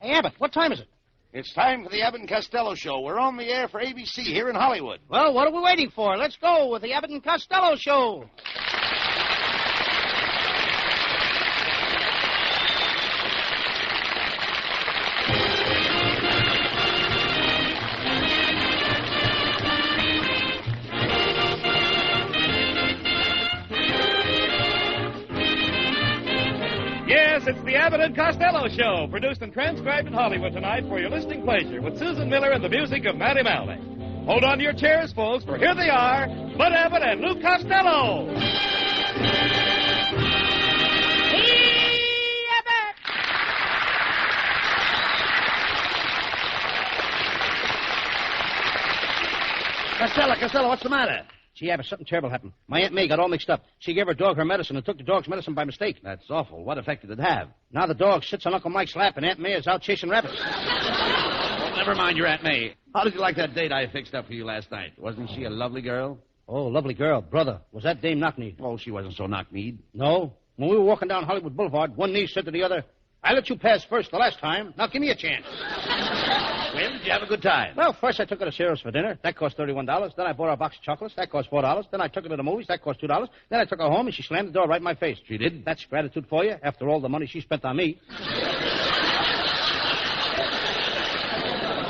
Hey, Abbott, what time is it? It's time for the Abbott and Costello show. We're on the air for ABC here in Hollywood. Well, what are we waiting for? Let's go with the Abbott and Costello show. Yes, it's the Abbott and Costello Show, produced and transcribed in Hollywood tonight for your listening pleasure with Susan Miller and the music of Matty Malney. Hold on to your chairs, folks, for here they are, Bud Abbott and Lou Costello. Hey, Abbott! Costello, what's the matter? Gee, Abbott, something terrible happened. My Aunt May got all mixed up. She gave her dog her medicine and took the dog's medicine by mistake. That's awful. What effect did it have? Now the dog sits on Uncle Mike's lap and Aunt May is out chasing rabbits. Well, never mind your Aunt May. How did you like that date I fixed up for you last night? Wasn't she a lovely girl? Oh, lovely girl. Brother, was that Dame Knock-Kneed? Oh, she wasn't so knock-kneed. No. When we were walking down Hollywood Boulevard, one knee said to the other, I let you pass first the last time. Now give me a chance. Well, did you have a good time? Well, first I took her to Ciro's for dinner. That cost $31. Then I bought her a box of chocolates. That cost $4. Then I took her to the movies. That cost $2. Then I took her home, and she slammed the door right in my face. She did? That's gratitude for you, after all the money she spent on me.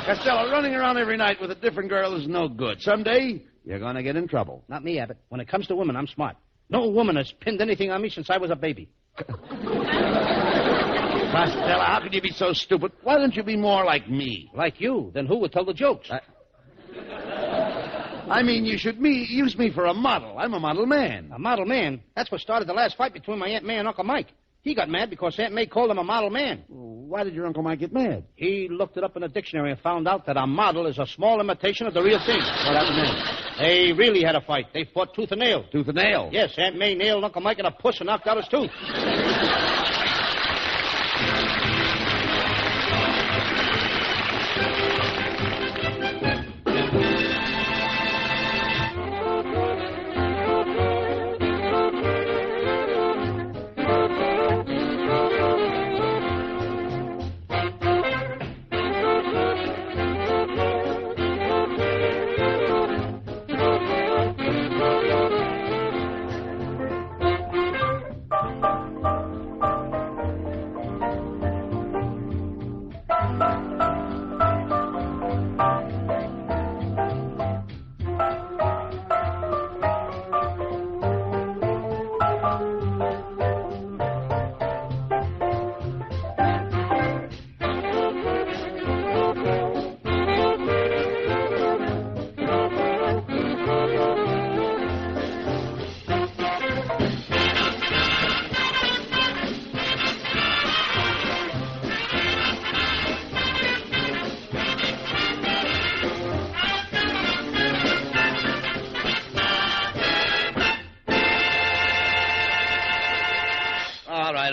Costello, running around every night with a different girl is no good. Someday, you're going to get in trouble. Not me, Abbott. When it comes to women, I'm smart. No woman has pinned anything on me since I was a baby. Costello, how could you be so stupid? Why don't you be more like me? Like you? Then who would tell the jokes? I mean, you should use me for a model. I'm a model man. A model man? That's what started the last fight between my Aunt May and Uncle Mike. He got mad because Aunt May called him a model man. Why did your Uncle Mike get mad? He looked it up in a dictionary and found out that a model is a small imitation of the real thing. What happened then? They really had a fight. They fought tooth and nail. Tooth and nail? Yes, Aunt May nailed Uncle Mike in a puss and knocked out his tooth.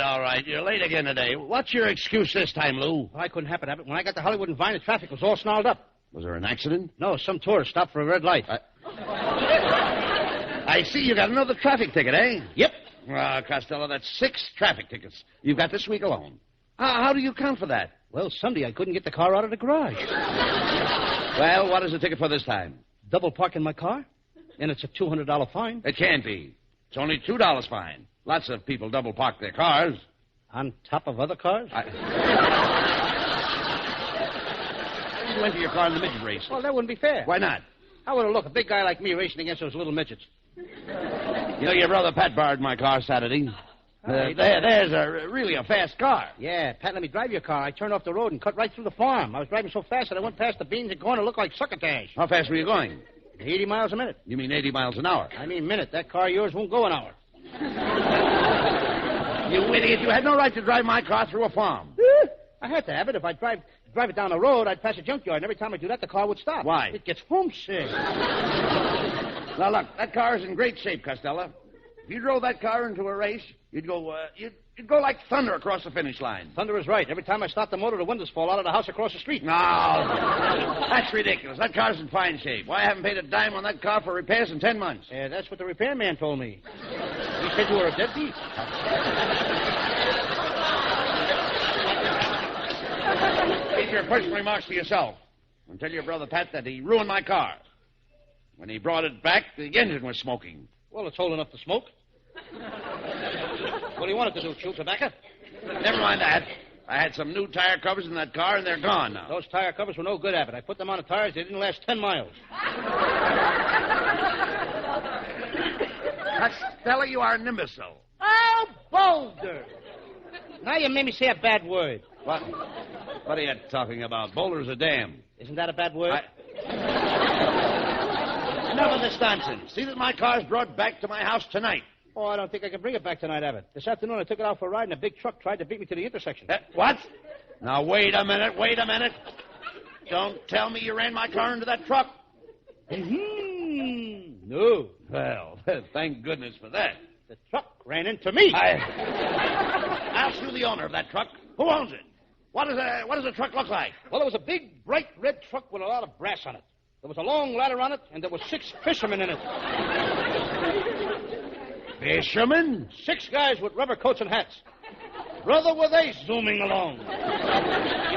All right. You're late again today. What's your excuse this time, Lou? Well, I couldn't help it, Abbott. When I got to Hollywood and Vine, the traffic was all snarled up. Was there an accident? No, some tourist stopped for a red light. I see you got another traffic ticket, eh? Yep. Costello, that's 6 traffic tickets you've got this week alone. How do you count for that? Well, Sunday I couldn't get the car out of the garage. Well, what is the ticket for this time? Double parking my car, and it's a $200 fine. It can't be. It's only $2 fine. Lots of people double park their cars. On top of other cars? You enter your car in the midget race. Well, that wouldn't be fair. Why not? How would it look, a big guy like me racing against those little midgets? You know, your brother Pat borrowed my car Saturday. There's really a fast car. Yeah, Pat, let me drive your car. I turned off the road and cut right through the farm. I was driving so fast that I went past the beans and corn. It looked like succotash. How fast were you going? 80 miles a minute. You mean 80 miles an hour? I mean minute. That car of yours won't go an hour. You idiot. You had no right to drive my car through a farm. I had to have it. If I drive it down the road, I'd pass a junkyard, and every time I do that, the car would stop. Why? It gets homesick. Now, look, that car is in great shape, Costello. If you drove that car into a race, you'd go like thunder across the finish line. Thunder is right. Every time I stop the motor, the windows fall out of the house across the street. No, that's ridiculous. That car's in fine shape. Why, I haven't paid a dime on that car for repairs in 10 months. Yeah, that's what the repairman told me. He said you were a deadbeat. your personal remarks to yourself. And tell your brother Pat that he ruined my car. When he brought it back, the engine was smoking. Well, it's old enough to smoke. What do you want it to do, chew tobacco? Never mind that. I had some new tire covers in that car, and they're gone now. Those tire covers were no good, Abbott. I put them on the tires. They didn't last 10 miles. Costello, you are an imbecile. Oh, Boulder! Now you made me say a bad word. What? What are you talking about? Boulder's a dam. Isn't that a bad word? Enough of this nonsense. See that my car's brought back to my house tonight. Oh, I don't think I can bring it back tonight, Abbott. This afternoon I took it out for a ride, and a big truck tried to beat me to the intersection. What? Now, wait a minute. Don't tell me you ran my car into that truck. No. Well, thank goodness for that. The truck ran into me. I'll sue the owner of that truck. Who owns it? What does the truck look like? Well, it was a big, bright red truck with a lot of brass on it. There was a long ladder on it, and there were 6 fishermen in it. Fishermen? 6 guys with rubber coats and hats. Brother, were they zooming along.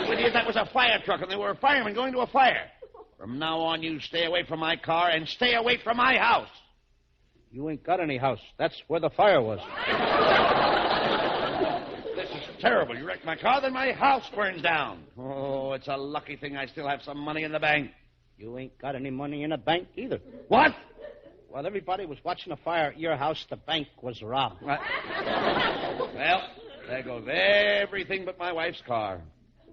With you, that was a fire truck, and they were firemen going to a fire. From now on, you stay away from my car and stay away from my house. You ain't got any house. That's where the fire was. This is terrible. You wrecked my car, then my house burns down. Oh, it's a lucky thing I still have some money in the bank. You ain't got any money in the bank either. What? While everybody was watching a fire at your house, the bank was robbed. Well, there goes everything but my wife's car.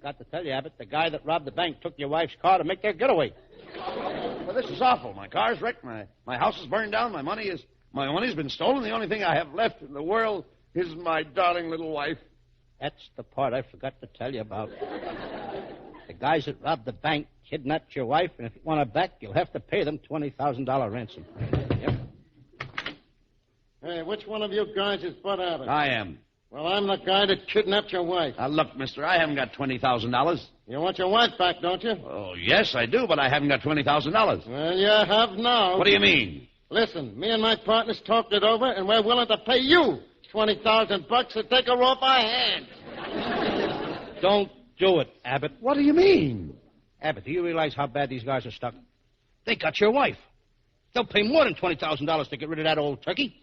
Got to tell you, Abbott, the guy that robbed the bank took your wife's car to make their getaway. Well, this is awful. My car's wrecked. My house is burned down. My money's been stolen. The only thing I have left in the world is my darling little wife. That's the part I forgot to tell you about. The guys that robbed the bank kidnapped your wife, and if you want her back, you'll have to pay them $20,000 ransom. Yep. Hey, which one of you guys is Bud Abbott? I am. Well, I'm the guy that kidnapped your wife. Look, mister, I haven't got $20,000. You want your wife back, don't you? Oh, yes, I do, but I haven't got $20,000. Well, you have now. What do you mean? Listen, me and my partners talked it over, and we're willing to pay you $20,000 to take her off our hands. Don't do it, Abbott. What do you mean? Abbott, do you realize how bad these guys are stuck? They got your wife. They'll pay more than $20,000 to get rid of that old turkey.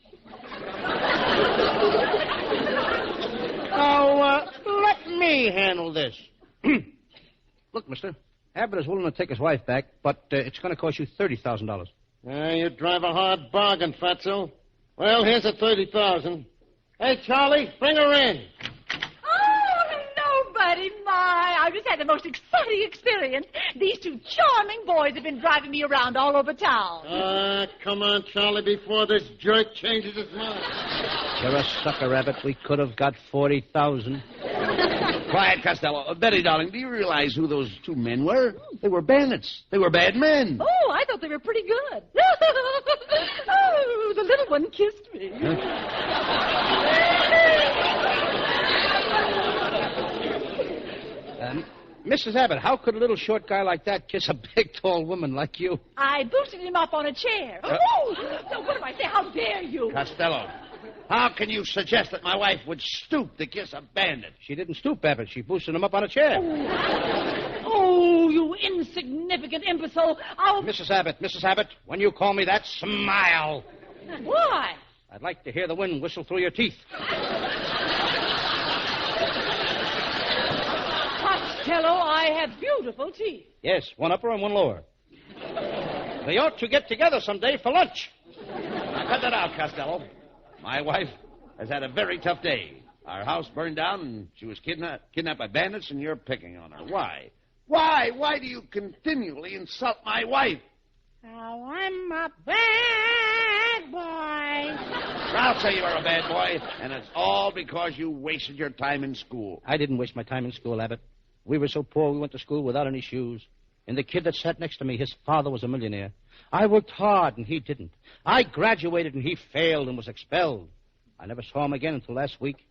Now, let me handle this. Look, mister, Abbott is willing to take his wife back, but it's going to cost you $30,000. You drive a hard bargain, Fatso. Well, here's the $30,000. Hey, Charlie, bring her in. Oh, hello, buddy. I've just had the most exciting experience. These 2 charming boys have been driving me around all over town. Come on, Charlie, before this jerk changes his mind. You're a sucker, Abbott. We could have got $40,000. Quiet, Costello. Betty, darling, do you realize who those 2 men were? They were bandits. They were bad men. Oh, I thought they were pretty good. Oh, the little one kissed me. Mrs. Abbott, how could a little short guy like that kiss a big, tall woman like you? I boosted him up on a chair. Oh, no, what do I say? How dare you? Costello, how can you suggest that my wife would stoop to kiss a bandit? She didn't stoop, Abbott. She boosted him up on a chair. Oh, you insignificant imbecile. Mrs. Abbott, when you call me that, smile. Why? I'd like to hear the wind whistle through your teeth. Costello, I have beautiful teeth. Yes, one upper and one lower. They ought to get together someday for lunch. Now, cut that out, Costello. My wife has had a very tough day. Our house burned down, and she was kidnapped by bandits, and you're picking on her. Why? Why do you continually insult my wife? Oh, I'm a bad boy. I'll say you are a bad boy, and it's all because you wasted your time in school. I didn't waste my time in school, Abbott. We were so poor we went to school without any shoes. And the kid that sat next to me, his father was a millionaire. I worked hard, and he didn't. I graduated, and he failed and was expelled. I never saw him again until last week.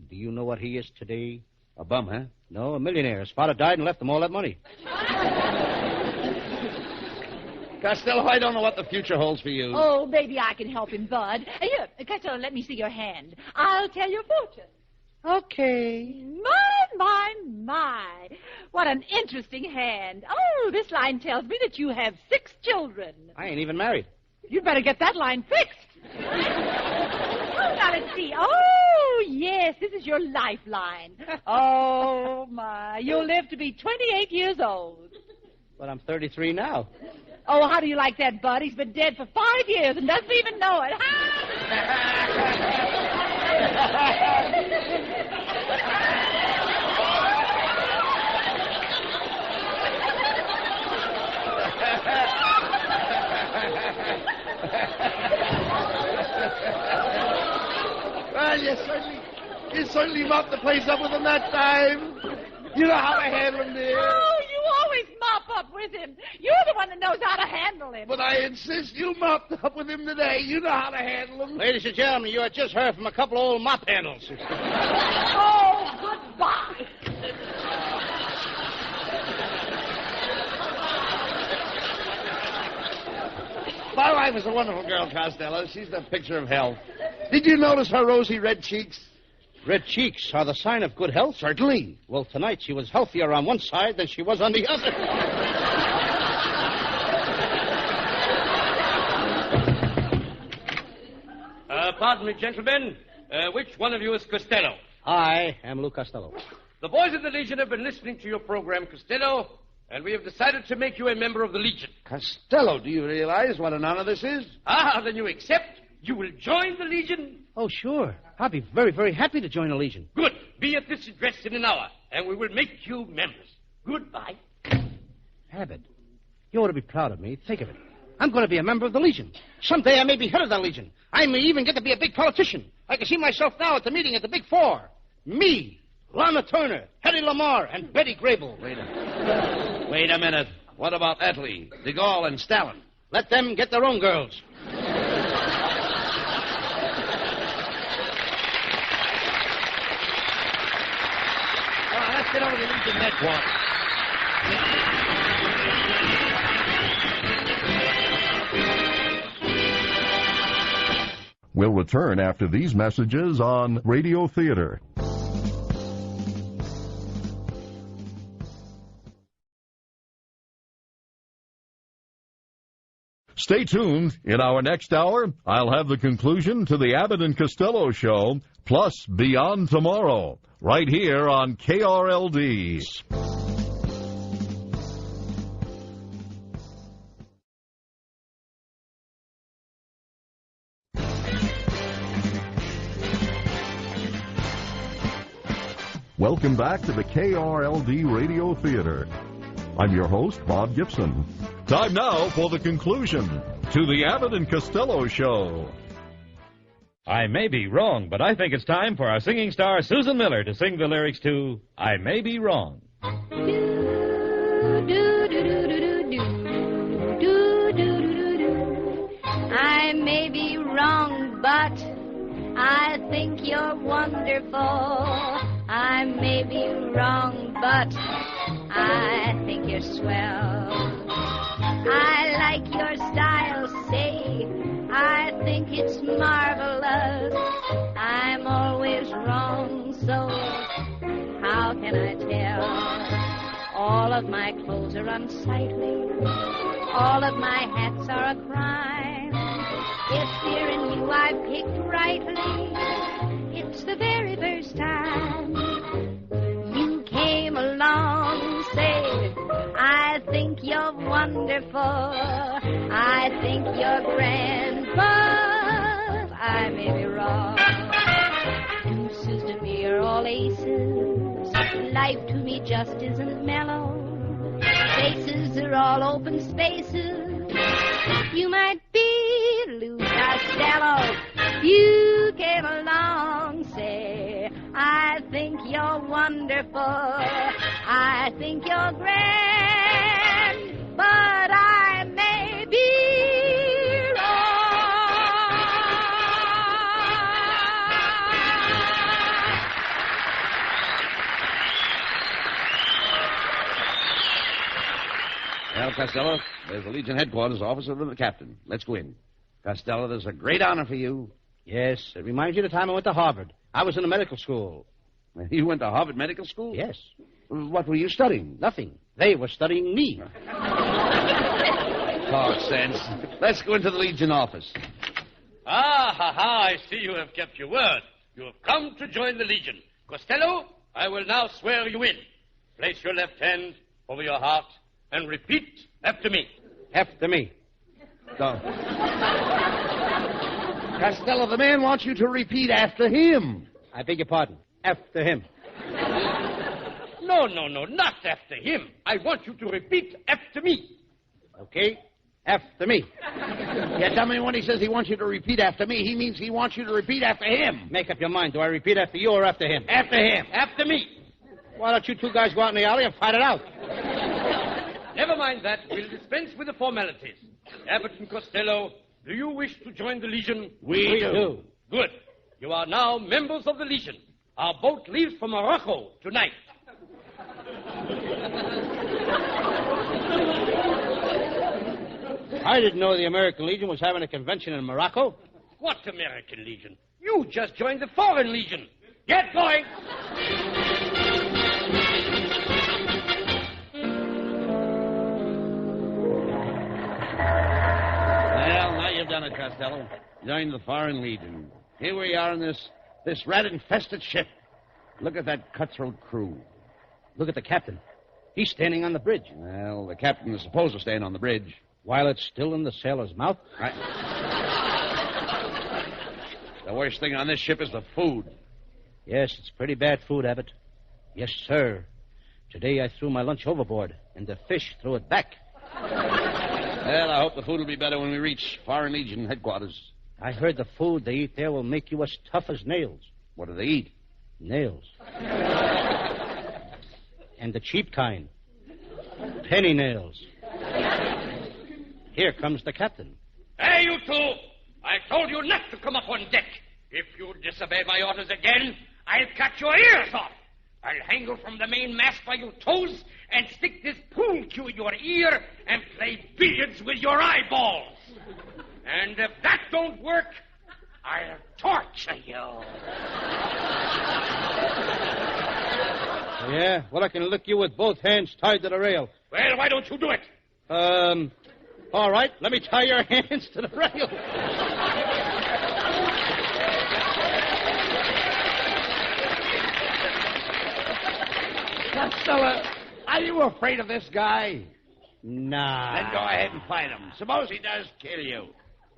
Do you know what he is today? A bum, huh? No, a millionaire. His father died and left him all that money. Costello, I don't know what the future holds for you. Oh, maybe I can help him, Bud. Here, Costello, let me see your hand. I'll tell your fortune. Okay. My My. What an interesting hand. Oh, this line tells me that you have 6 children. I ain't even married. You'd better get that line fixed. Oh, now let's see. Oh, yes, this is your lifeline. Oh, my. You'll live to be 28 years old. But I'm 33 now. Oh, how do you like that, Bud? He's been dead for 5 years and doesn't even know it. Well, you certainly mopped the place up with him that time. You know how to handle him, dear. Oh, you always mop up with him. You're the one that knows how to handle him. But I insist you mopped up with him today. You know how to handle him. Ladies and gentlemen, you have just heard from a couple of old mop handles. Oh, goodbye. My wife is a wonderful girl, Costello. She's the picture of health. Did you notice her rosy red cheeks? Red cheeks are the sign of good health? Certainly. Well, tonight she was healthier on one side than she was on the other. Pardon me, gentlemen. Which one of you is Costello? I am Lou Costello. The boys of the Legion have been listening to your program, Costello, and we have decided to make you a member of the Legion. Costello, do you realize what an honor this is? Ah, then you accept? You will join the Legion? Oh, sure. I'll be very, very happy to join the Legion. Good. Be at this address in an hour, and we will make you members. Goodbye. Abbott, you ought to be proud of me. Think of it. I'm going to be a member of the Legion. Someday I may be head of the Legion. I may even get to be a big politician. I can see myself now at the meeting at the Big Four. Me, Lana Turner, Hedy Lamarr, and Betty Grable. Wait a minute. What about Attlee, de Gaulle, and Stalin? Let them get their own girls. Let's get over to Legion headquarters. We'll return after these messages on Radio Theater. Stay tuned. In our next hour, I'll have the conclusion to the Abbott and Costello Show, plus Beyond Tomorrow, right here on KRLD. Welcome back to the KRLD Radio Theater. I'm your host, Bob Gibson. Time now for the conclusion to the Abbott and Costello Show. I may be wrong, but I think it's time for our singing star, Susan Miller, to sing the lyrics to I May Be Wrong. I may be wrong, but I think you're wonderful. I may be wrong, but I think you're swell. I like your style, say, I think it's marvelous. I'm always wrong, so how can I tell? All of my clothes are unsightly. All of my hats are a crime. It's dear in you I picked rightly. It's the very first time you came along, say, I think you're wonderful. I think you're grand, but I may be wrong. Deuces to me are all aces. Life to me just isn't mellow. Faces are all open spaces. You might be Lou Costello. You came along, say, I think you're wonderful. I think you're grand, but I may be Well, Costello, there's the Legion headquarters office of the captain. Let's go in. Costello, there's a great honor for you. Yes, it reminds you of the time I went to Harvard. I was in the medical school. You went to Harvard Medical School? Yes. What were you studying? Nothing. They were studying me. Talk sense. Let's go into the Legion office. I see you have kept your word. You have come to join the Legion. Costello, I will now swear you in. Place your left hand over your heart and repeat after me. After me. So. Costello, the man wants you to repeat after him. I beg your pardon. After him. No, not after him. I want you to repeat after me. Okay? After me. Yeah, tell me when he says he wants you to repeat after me, he means he wants you to repeat after him. Make up your mind. Do I repeat after you or after him? After him. After me. Why don't you two guys go out in the alley and fight it out? Never mind that. We'll dispense with the formalities. Abbott and Costello, do you wish to join the Legion? We do. Good. You are now members of the Legion. Our boat leaves for Morocco tonight. I didn't know the American Legion was having a convention in Morocco. What American Legion? You just joined the Foreign Legion. Get going. Well, now you've done it, Costello. Joined the Foreign Legion. Here we are in this rat-infested ship. Look at that cutthroat crew. Look at the captain. He's standing on the bridge. Well, the captain is supposed to stand on the bridge. While it's still in the sailor's mouth? The worst thing on this ship is the food. Yes, it's pretty bad food, Abbott. Yes, sir. Today I threw my lunch overboard, and the fish threw it back. Well, I hope the food will be better when we reach Foreign Legion headquarters. I heard the food they eat there will make you as tough as nails. What do they eat? Nails. And the cheap kind. Penny nails. Here comes the captain. Hey, you two! I told you not to come up on deck. If you disobey my orders again, I'll cut your ears off. I'll hang you from the main mast by your toes and stick this pool cue in your ear and play billiards with your eyeballs. And if that don't work, I'll torture you. Yeah? Well, I can lick you with both hands tied to the rail. Well, why don't you do it? All right. Let me tie your hands to the rail. Costello, are you afraid of this guy? Nah. Then go ahead and fight him. Suppose he does kill you.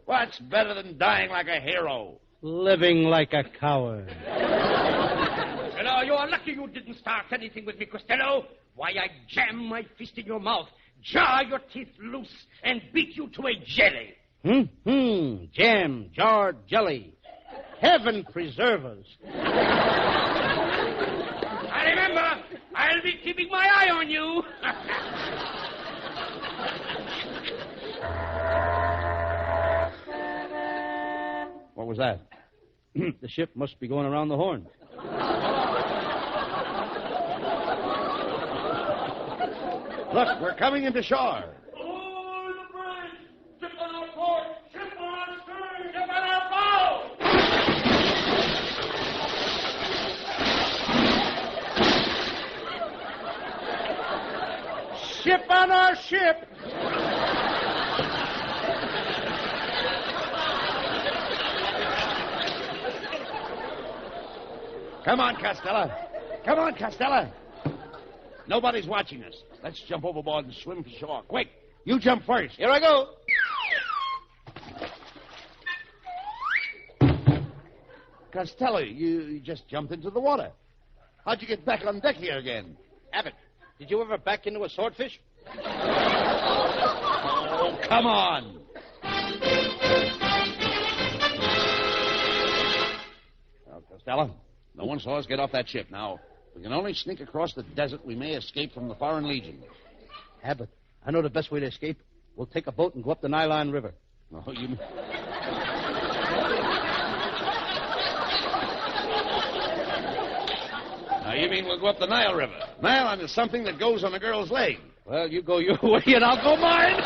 What's better than dying like a hero? Living like a coward. Hello, you are lucky you didn't start anything with me, Costello. Why, I jam my fist in your mouth, jar your teeth loose, and beat you to a jelly. Jam, jarred jelly. Heaven preserve us. I remember, I'll be keeping my eye on you. What was that? The ship must be going around the horn. Look, we're coming into shore. Oh, the bridge! Ship on our port! Ship on our stern! Ship on our bow! Ship on our ship! Come on, Costello. Come on, Costello. Nobody's watching us. Let's jump overboard and swim for shore. Quick, you jump first. Here I go. Costello, you just jumped into the water. How'd you get back on deck here again? Abbott, did you ever back into a swordfish? Oh, come on. Well, Costello, no one saw us get off that ship. Now, we can only sneak across the desert. We may escape from the Foreign Legion. Abbott, I know the best way to escape. We'll take a boat and go up the Nylon River. Oh, you... Now, you mean we'll go up the Nile River? Nylon is something that goes on a girl's leg. Well, you go your way and I'll go mine.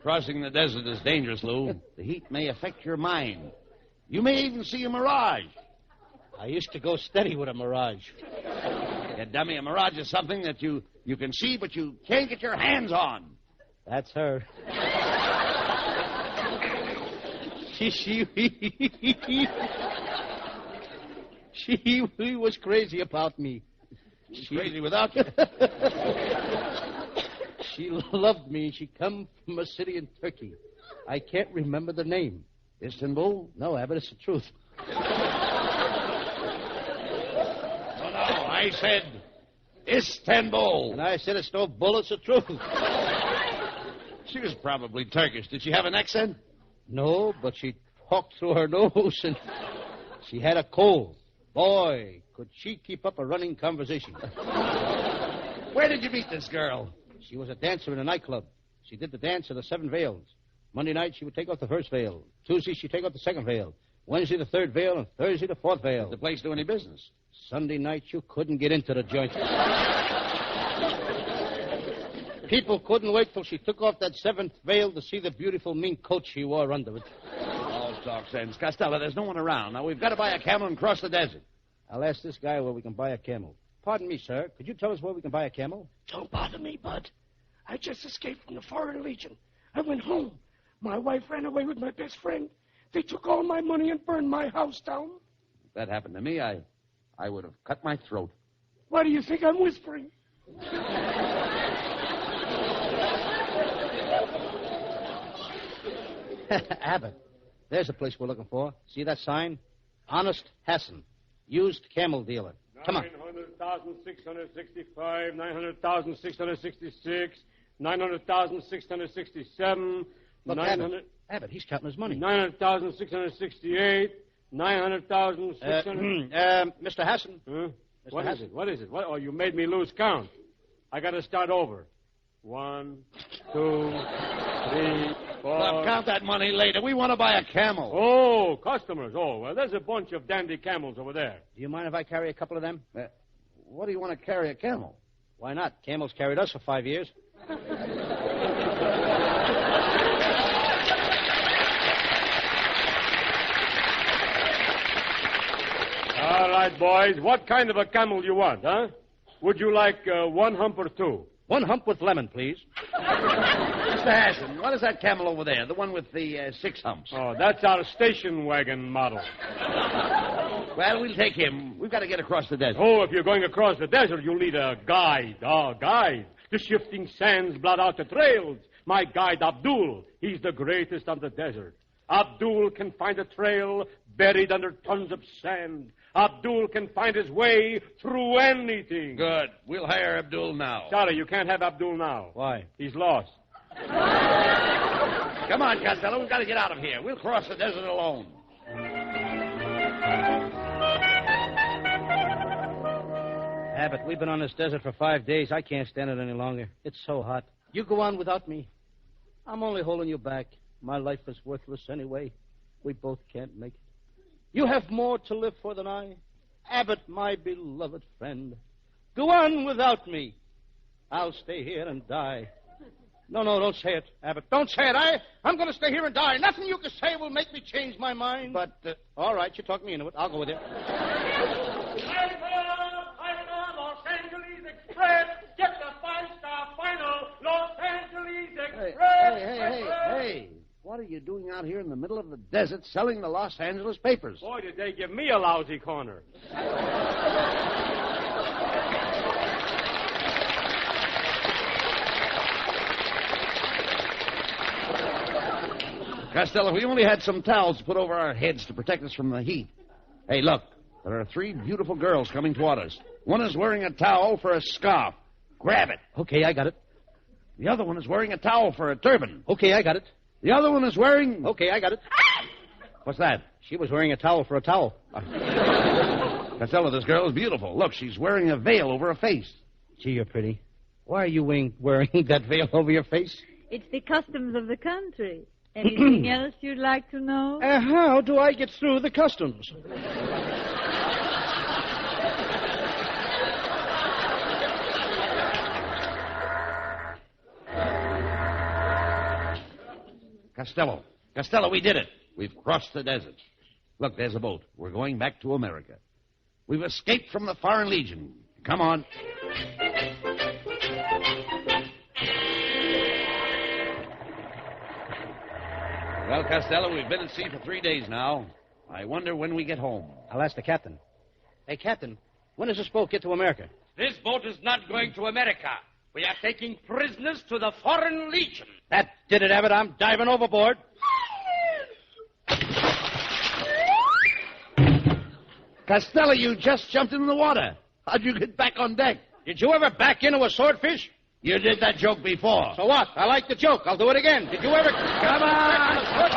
Crossing the desert is dangerous, Lou. The heat may affect your mind. You may even see a mirage. I used to go steady with a mirage. Yeah, dummy, a mirage is something that you can see, but you can't get your hands on. That's her. She was crazy about me. She's crazy without you. She loved me. She come from a city in Turkey. I can't remember the name. Istanbul? No, Abbott, it's the truth. Oh, no, I said Istanbul. And I said it's no bull, it's the truth. She was probably Turkish. Did she have an accent? No, but she talked through her nose, and she had a cold. Boy, could she keep up a running conversation. Where did you meet this girl? She was a dancer in a nightclub. She did the dance of the 7 veils. Monday night, she would take off the first veil. Tuesday, she'd take off the second veil. Wednesday, the 3rd veil, and Thursday, the 4th veil. Did the place do any business? Sunday night, you couldn't get into the joint. People couldn't wait till she took off that 7th veil to see the beautiful mink coat she wore under it. All talk sense. Costello, there's no one around. Now, we've got to buy a camel and cross the desert. I'll ask this guy where we can buy a camel. Pardon me, sir. Could you tell us where we can buy a camel? Don't bother me, Bud. I just escaped from the Foreign Legion. I went home. My wife ran away with my best friend. They took all my money and burned my house down. If that happened to me, I would have cut my throat. Why do you think I'm whispering? Abbott, there's a place we're looking for. See that sign? Honest Hassan, used camel dealer. Come on. 900,665, 900,666, 900,667, Look, Abbott, he's counting his money. 900,668, 900,600... Mr. Hassan. Huh? What is it? What is it? What? Oh, you made me lose count. I got to start over. 1, 2, 3, 4... Look, count that money later. We want to buy a camel. Oh, customers. Oh, well, there's a bunch of dandy camels over there. Do you mind if I carry a couple of them? What do you want to carry a camel? Why not? Camels carried us for 5 years. All right, boys. What kind of a camel you want, huh? Would you like 1 hump or 2? 1 hump with lemon, please. Mr. Hassan, what is that camel over there? The one with the 6 humps. Oh, that's our station wagon model. Well, we'll take him. We've got to get across the desert. Oh, if you're going across the desert, you'll need a guide. Oh, guide. The shifting sands blot out the trails. My guide, Abdul, he's the greatest on the desert. Abdul can find a trail buried under tons of sand. Abdul can find his way through anything. Good. We'll hire Abdul now. Sorry, you can't have Abdul now. Why? He's lost. Come on, Costello. We've got to get out of here. We'll cross the desert alone. Abbott, we've been on this desert for 5 days. I can't stand it any longer. It's so hot. You go on without me. I'm only holding you back. My life is worthless anyway. We both can't make it. You have more to live for than I. Abbott, my beloved friend. Go on without me. I'll stay here and die. No, don't say it, Abbott. Don't say it. I'm going to stay here and die. Nothing you can say will make me change my mind. But, all right, you talk me into it. I'll go with you. Los Angeles Express. Get the 5-star final. Los Angeles Express. Hey. What are you doing out here in the middle of the desert selling the Los Angeles papers? Boy, did they give me a lousy corner. Costello, we only had some towels to put over our heads to protect us from the heat. Hey, look. There are 3 beautiful girls coming toward us. One is wearing a towel for a scarf. Grab it. Okay, I got it. The other one is wearing a towel for a turban. Okay, I got it. The other one is wearing... Okay, I got it. What's that? She was wearing a towel for a towel. Costello, this girl is beautiful. Look, she's wearing a veil over her face. Gee, you're pretty. Why are you wearing that veil over your face? It's the customs of the country. Anything else you'd like to know? How do I get through the customs? Costello. Costello, we did it. We've crossed the desert. Look, there's a boat. We're going back to America. We've escaped from the Foreign Legion. Come on. Well, Costello, we've been at sea for 3 days now. I wonder when we get home. I'll ask the captain. Hey, Captain, when does this boat get to America? This boat is not going to America. We are taking prisoners to the Foreign Legion. That did it, Abbott. I'm diving overboard. Costello, you just jumped into the water. How'd you get back on deck? Did you ever back into a swordfish? You did that joke before. So what? I like the joke. I'll do it again. Did you ever... Come on!